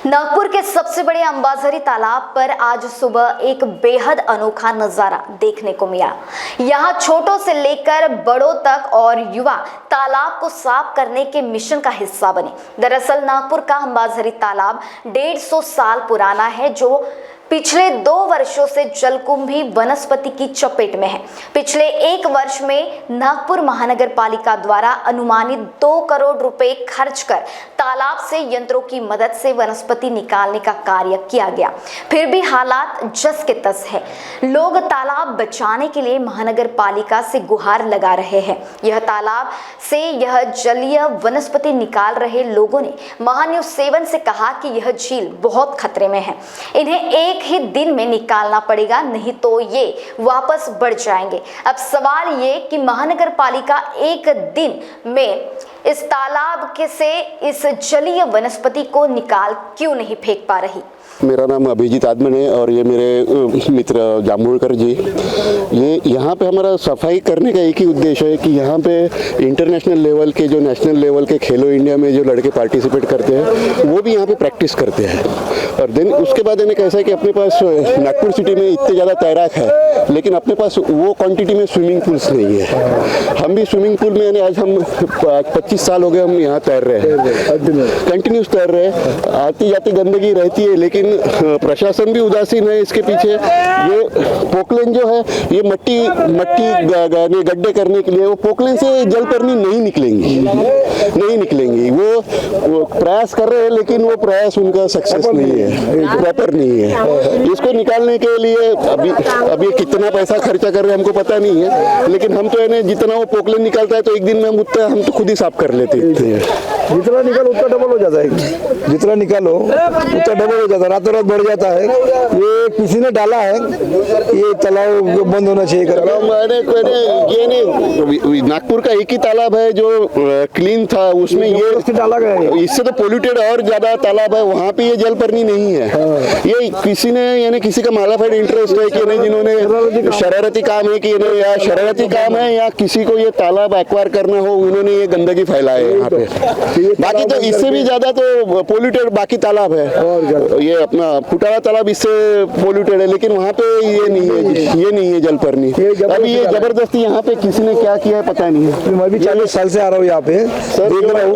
नागपुर के सबसे बड़े अंबाझरी तालाब पर आज सुबह एक बेहद अनोखा नजारा देखने को मिला। यहाँ छोटों से लेकर बड़ों तक और युवा तालाब को साफ करने के मिशन का हिस्सा बने। दरअसल नागपुर का अंबाझरी तालाब 150 साल पुराना है, जो पिछले 2 वर्षों से जलकुंभी वनस्पति की चपेट में है। पिछले 1 वर्ष में नागपुर महानगर पालिका द्वारा अनुमानित 2 करोड़ रुपए खर्च कर तालाब से यंत्रों की मदद से वनस्पति निकालने का कार्य किया गया। फिर भी हालात जस के तस है। लोग तालाब बचाने के लिए महानगर पालिका से गुहार लगा रहे हैं। यह तालाब से यह जलीय वनस्पति निकाल रहे लोगों ने महान्यूज 7 से कहा कि यह झील बहुत खतरे में है, इन्हें एक ही दिन में निकालना पड़ेगा, नहीं तो ये वापस बढ़ जाएंगे। अब सवाल ये कि महानगर पालिका एक दिन में इस तालाब से इस जलीय वनस्पति को निकाल क्यों नहीं फेंक पा रही। मेरा नाम अभिजीत आदमन है और ये मेरे मित्र जांभूलकर जी। ये यहाँ पे हमारा सफाई करने का एक ही उद्देश्य है कि यहाँ पे इंटरनेशनल लेवल के जो नेशनल लेवल के खेलो इंडिया में जो लड़के पार्टिसिपेट करते हैं वो भी यहाँ पे प्रैक्टिस करते हैं। और देन उसके बाद इन्हें कैसा है कि अपने पास नागपुर सिटी में इतने ज़्यादा तैराक है, लेकिन अपने पास वो क्वांटिटी में स्विमिंग पूल्स नहीं है। हम भी स्विमिंग पूल में, यानी आज हम 25 साल हो गए हम यहाँ तैर रहे हैं, कंटिन्यूस तैर रहे हैं। आती जाती गंदगी रहती है, लेकिन प्रशासन भी उदासीन है इसके पीछे। ये पोकलेन जो है, ये मट्टी गड्ढे करने के लिए, वो पोकलेन से जलपर्णी नहीं निकलेंगी। वो प्रयास कर रहे हैं, लेकिन वो प्रयास उनका सक्सेस नहीं है, प्रॉपर नहीं है। इसको निकालने के लिए अभी कितना पैसा खर्चा कर रहे हैं हमको पता नहीं है, लेकिन हम तो है जितना वो पोकलेन निकालता है तो एक दिन में हम तो खुद ही साफ कर लेते हैं। जितना निकालो उतना डबल हो जाता है, जितना निकालो उतना डबल हो जाता है, रातों रात बढ़ जाता है। ये किसी ने डाला है, ये तालाब बंद होना चाहिए। ये नागपुर का एक ही तालाब है जो क्लीन था, उसमें ये डाला गया है। इससे तो पोल्यूटेड और ज्यादा तालाब है, वहाँ पे ये जलपर्णी नहीं है। ये किसी ने, यानी किसी का मालाफाइड इंटरेस्ट है कि नहीं, जिन्होंने शरारती काम है कि या शरारती काम है या किसी को ये तालाब एक्वायर करना हो, उन्होंने ये गंदगी फैलाए है यहाँ पे। बाकी तो इससे भी ज्यादा तो पोल्यूटेड बाकी तालाब है। ये अपना फुटारा तालाब इससे पोल्यूटेड है, लेकिन वहाँ पे ये नहीं है जलपर्णी। अभी ये जबरदस्ती यहाँ पे किसी ने क्या किया है पता नहीं है। मैं भी 40 साल से आ रहा हूँ यहाँ पे, देख रहा हूँ।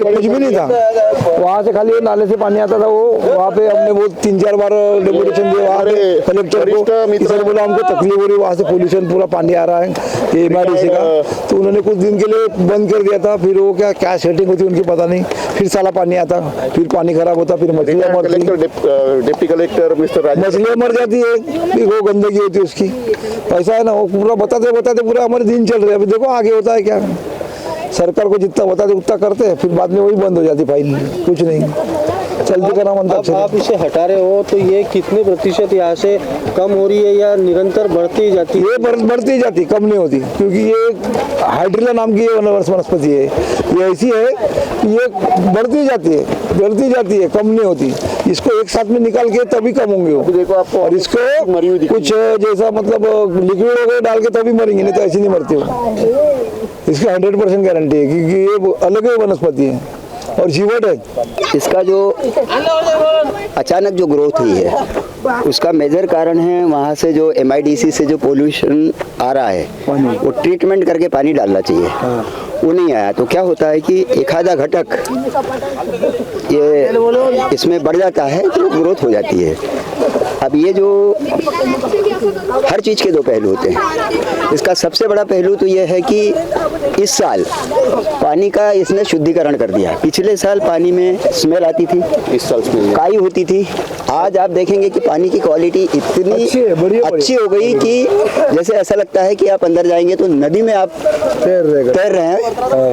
कुछ भी नहीं था, वहाँ से खाली नाले से पानी आता था। वो वहाँ पे हमने वो 3-4 बार डेपुटेशन दिया वहाँ पे कलेक्टर को, बोला हमको तकलीफ हो रही, वहाँ से पोल्यूशन पूरा पानी आ रहा है MIDC का। तो उन्होंने कुछ दिन के लिए बंद कर दिया था। फिर वो क्या सेटिंग होती उनकी पता नहीं, फिर साला पानी आता, फिर पानी खराब होता, फिर मछलियाँ मरती, डिप्टी कलेक्टर मिस्टर मछलियाँ मर जाती है, फिर वो गंदगी होती है उसकी। पैसा है ना, वो पूरा बताते पूरा हमारे दिन चल रहे हैं। अभी देखो आगे होता है क्या, सरकार को जितना बताते उतना करते हैं, फिर बाद में वही बंद हो जाती फाइल, कुछ नहीं चलती करना मनता। आप इसे हटा रहे हो तो ये कितने प्रतिशत यहाँ से कम हो रही है या निरंतर बढ़ती ही जाती है? ये बढ़ती जाती, कम नहीं होती, क्योंकि ये हाइड्रिला नाम की वनस्पति है। ये ऐसी है कि ये बढ़ती जाती है, कम नहीं होती। इसको एक साथ में निकाल के तभी कम होंगे वो। देखो आपको, और इसको कुछ जैसा मतलब लिक्विड वगैरह डाल के तभी मरेंगे, नहीं तो ऐसी नहीं मरती हो। इसकी 100% गारंटी है, क्योंकि ये अलग ही वनस्पति है और जीवट है। इसका जो अचानक जो ग्रोथ हुई है उसका मेजर कारण है वहाँ से जो MIDC से जो पोल्यूशन आ रहा है, वो ट्रीटमेंट करके पानी डालना चाहिए, वो नहीं आया। तो क्या होता है कि एक आधा घटक ये इसमें बढ़ जाता है तो ग्रोथ हो जाती है। अब ये जो हर चीज़ के 2 पहलू होते हैं। इसका सबसे बड़ा पहलू तो ये है कि इस साल पानी का इसने शुद्धिकरण कर दिया। पिछले साल पानी में स्मेल आती थी, इस साल स्मेल काई होती थी। आज आप देखेंगे कि पानी की क्वालिटी इतनी अच्छी हो गई कि जैसे ऐसा लगता है कि आप अंदर जाएंगे तो नदी में आप तैर रहे हैं।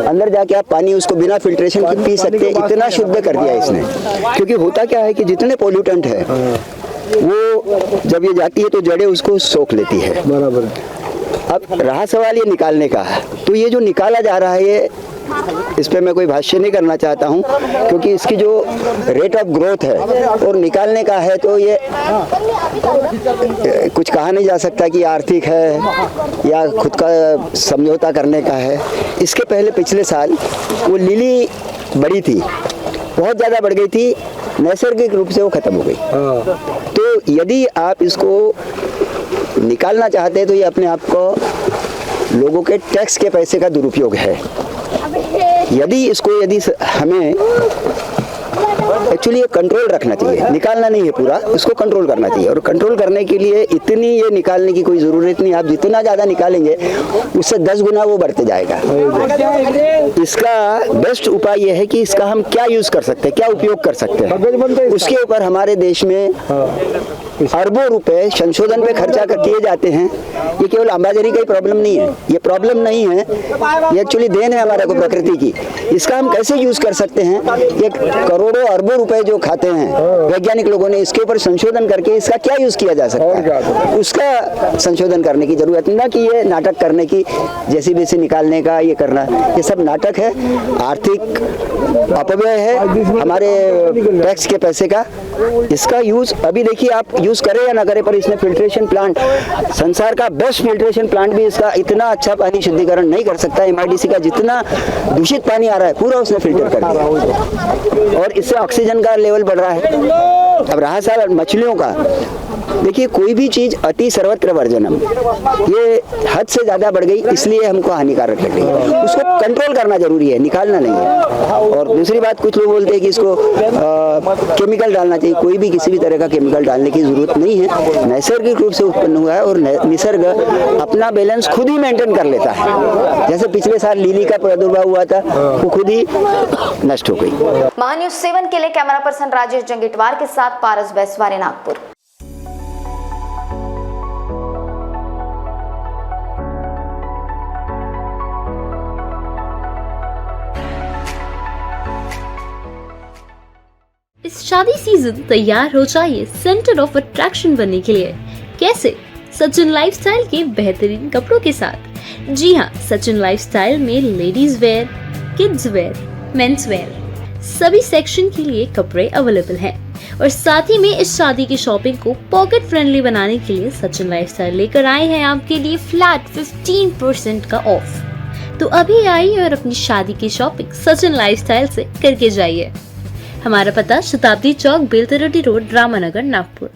अंदर जाके आप पानी उसको बिना फिल्ट्रेशन के पी सकते हैं, इतना शुद्ध कर दिया इसने। क्योंकि होता क्या है कि जितने पोल्यूटेंट है वो जब ये जाती है तो जड़ें उसको सोख लेती है। बराबर। अब रहा सवाल ये निकालने का, तो ये जो निकाला जा रहा है ये, इस पे मैं कोई भाष्य नहीं करना चाहता हूँ, क्योंकि इसकी जो रेट ऑफ ग्रोथ है और निकालने का है तो ये कुछ कहा नहीं जा सकता कि आर्थिक है या खुद का समझौता करने का है। इसके पहले पिछले साल वो लिली बड़ी थी, बहुत ज़्यादा बढ़ गई थी, नैसर्गिक रूप से वो खत्म हो गई। तो यदि आप इसको निकालना चाहते हैं तो ये अपने आप को लोगों के टैक्स के पैसे का दुरुपयोग है। यदि हमें एक्चुअली ये कंट्रोल रखना चाहिए, निकालना नहीं है पूरा, इसको कंट्रोल करना चाहिए। और कंट्रोल करने के लिए इतनी ये निकालने की कोई ज़रूरत नहीं, आप जितना ज़्यादा निकालेंगे उससे 10 गुना वो बढ़ते जाएगा। इसका बेस्ट उपाय ये है कि इसका हम क्या यूज़ कर सकते हैं, क्या उपयोग कर सकते हैं, उसके ऊपर हमारे देश में अरबों रुपए संशोधन पे खर्चा किए जाते हैं। ये केवल अंबाझरी का ही प्रॉब्लम नहीं है, ये प्रॉब्लम नहीं है, ये एक्चुअली देन है हमारे को प्रकृति की। इसका हम कैसे यूज़ कर सकते हैं, ये करोड़ों अरबों रुपए जो खाते हैं वैज्ञानिक लोगों ने, इसके ऊपर संशोधन करके इसका क्या यूज़ किया जा सकता है, उसका संशोधन करने की जरूरत ना कि ये नाटक करने की, जैसी भी से निकालने का, ये करना, ये सब नाटक है, आर्थिक अपव्यय है हमारे टैक्स के पैसे का। इसका यूज़ अभी देखिए, आप यूज़ करें या ना करें, पर इसमें फिल्ट्रेशन प्लांट, संसार का बेस्ट फिल्ट्रेशन प्लांट भी इसका इतना अच्छा पानी शुद्धिकरण नहीं कर सकता। MIDC का जितना दूषित पानी आ रहा है पूरा उसने फिल्टर कर दिया और इससे ऑक्सीजन का लेवल बढ़ रहा है। अब रहा सवाल मछलियों का, देखिए कोई भी चीज़ अति सर्वत्र वर्जनम, ये हद से ज़्यादा बढ़ गई इसलिए हमको हानिकारक लग रही है, उसको कंट्रोल करना जरूरी है, निकालना नहीं है। और दूसरी बात, कुछ लोग बोलते हैं कि इसको केमिकल डालना चाहिए, कोई भी किसी भी तरह का केमिकल डालने की जरूरत नहीं है, नैसर्गिक रूप से उत्पन्न हुआ है और निसर्ग अपना बैलेंस खुद ही मेंटेन कर लेता है। जैसे पिछले साल लिली का प्रादुर्भाव हुआ था, वो खुद ही नष्ट हो गई। महान्यूज 7 के लिए कैमरा पर्सन राजेश जंगीटवार के साथ पारस बैसवारे, नागपुर। इस शादी सीजन तैयार हो जाइए सेंटर ऑफ अट्रैक्शन बनने के लिए। कैसे? सचिन लाइफस्टाइल के बेहतरीन कपड़ों के साथ। जी हाँ, सचिन लाइफस्टाइल में ladies wear, kids where, men's wear सभी सेक्शन के लिए कपड़े अवेलेबल हैं। और साथ ही में इस शादी की शॉपिंग को पॉकेट फ्रेंडली बनाने के लिए सचिन लाइफस्टाइल लेकर आए हैं आपके लिए फ्लैट 15% का ऑफ। तो अभी आइए और अपनी शादी की शॉपिंग सचिन लाइफस्टाइल से करके जाइए। हमारा पता शताब्दी चौक, बेलतरोटी रोड, रामानगर, नागपुर।